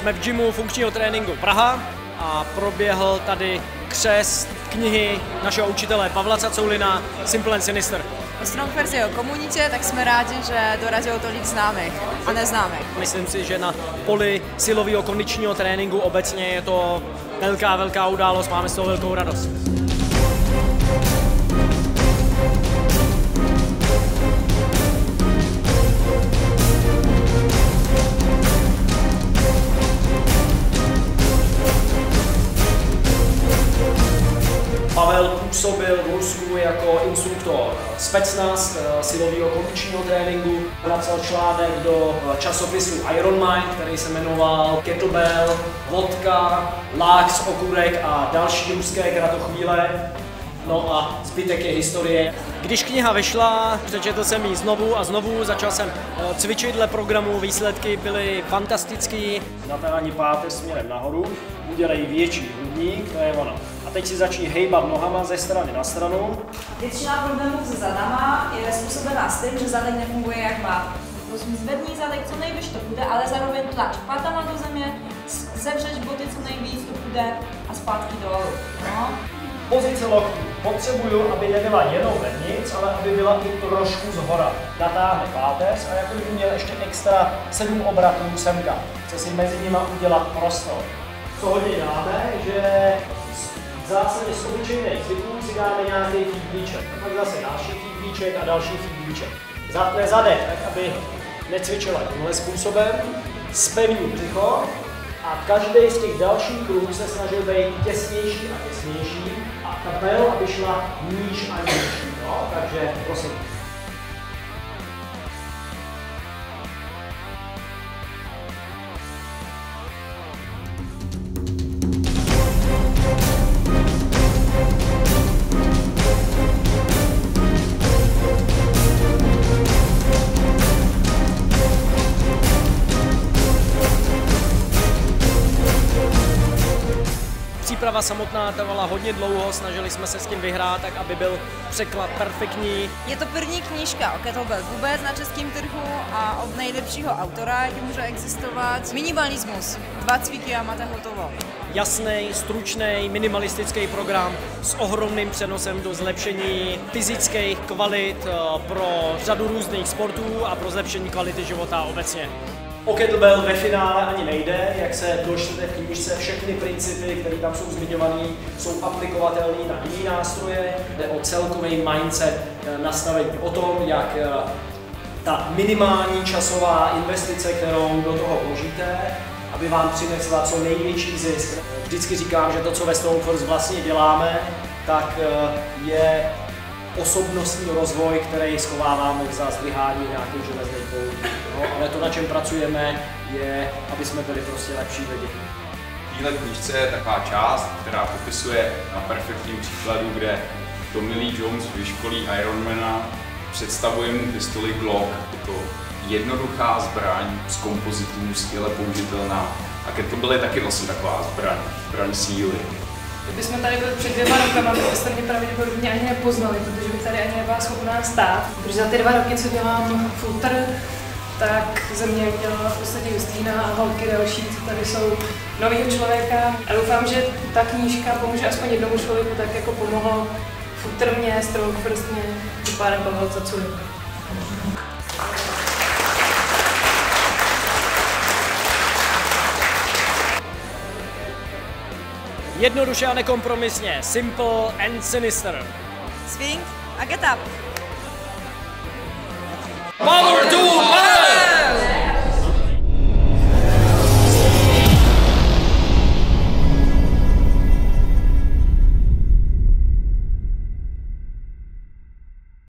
Jsme v gymu funkčního tréninku Praha a proběhl tady křest knihy našeho učitele Pavla Cacoulina Simple and Sinister. O Strong First jeho komunitě, tak jsme rádi, že dorazilo tolik známých a neznámých. Myslím si, že na poli silového kondičního tréninku obecně je to velká událost, máme z toho velkou radost. Pavel působil v Rusku jako instruktor Specnaz silového kondičního tréninku. Napsal článek do časopisu Iron Mind, který se jmenoval Kettlebell, vodka, láx, okurek a další ruské kratochvíle. No a zbytek je historie. Když kniha vyšla, přečetl jsem ji znovu a znovu, začal jsem cvičit dle programu, výsledky byly fantastický. Natáhni páteř směrem nahoru, udělej větší hrudník, to je ono. A teď si začni hejbat nohama ze strany na stranu. Většina problémů se zadama je způsobená s tím, že zadek nefunguje jak má. Prosím, zvedni zadek co nejvíc to půjde, ale zároveň tlač patama do země, sevřeš boty co nejvíc to půjde a zpátky dolů. No. Pozice loktů. Potřebuju, aby nebyla jenom vevnitř, ale aby byla i trošku zhora. Natáhne páteř a jako kdyby měl ještě extra 7 obratů semka. Chce si mezi nimi udělat prostor. Co hodně děláme, že v zásadě z obyčejných cviků si dáme nějaký fíglíček. A pak zase další fíglíček a další fíglíček. Zatne zadek, tak aby necvičila tímhle způsobem. Zpevní břicho. A každý z těch dalších kruhů se snažil být těsnější a těsnější a ta bel, aby šla níž a níž. No, takže prosím. Příprava samotná trvala hodně dlouho, snažili jsme se s tím vyhrát, tak aby byl překlad perfektní. Je to první knížka o kettlebell vůbec na českém trhu a od nejlepšího autora, jaký může existovat. Minimalismus, 2 cviky a máte hotovo. Jasný, stručný, minimalistický program s ohromným přenosem do zlepšení fyzických kvalit pro řadu různých sportů a pro zlepšení kvality života obecně. O kettlebell ve finále ani nejde, jak se dočtete v knížce, všechny principy, které tam jsou zmiňované, jsou aplikovatelné na jiné nástroje, jde o celkový mindset nastavení, o tom, jak ta minimální časová investice, kterou do toho vložíte, aby vám přinesla co největší zisk. Vždycky říkám, že to, co ve Strong First vlastně děláme, tak je osobnostní rozvoj, který schováváme za zdvihání nějakých železných koulí. No, ale to, na čem pracujeme, je, aby jsme byli prostě lepší lidi. V téhle knížce je taková část, která popisuje na perfektním příkladu, kde Tommy Lee Jones vyškolí Ironmana, představuje mu pistoli Glock. Je to jednoduchá zbraň z kompozitů, skvěle použitelná. A kettlebell je taky vlastně taková zbraň síly. Kdybychom tady byli před 2 rokama, tak byste mě pravděpodobně ani nepoznali, protože bych tady ani nebyla schopná stát. Protože za ty 2 roky, co dělám fulter, tak ze mě udělala v podstatě Justýna a holky další, co tady jsou novýho člověka. A doufám, že ta knížka pomůže aspoň jednomu člověku, tak jako pomohlo fulter mě, Strong First mě, tím pádem Pavel Cacoulin. Jednoduše a nekompromisně, simple and sinister. Swing a get up. Power to power!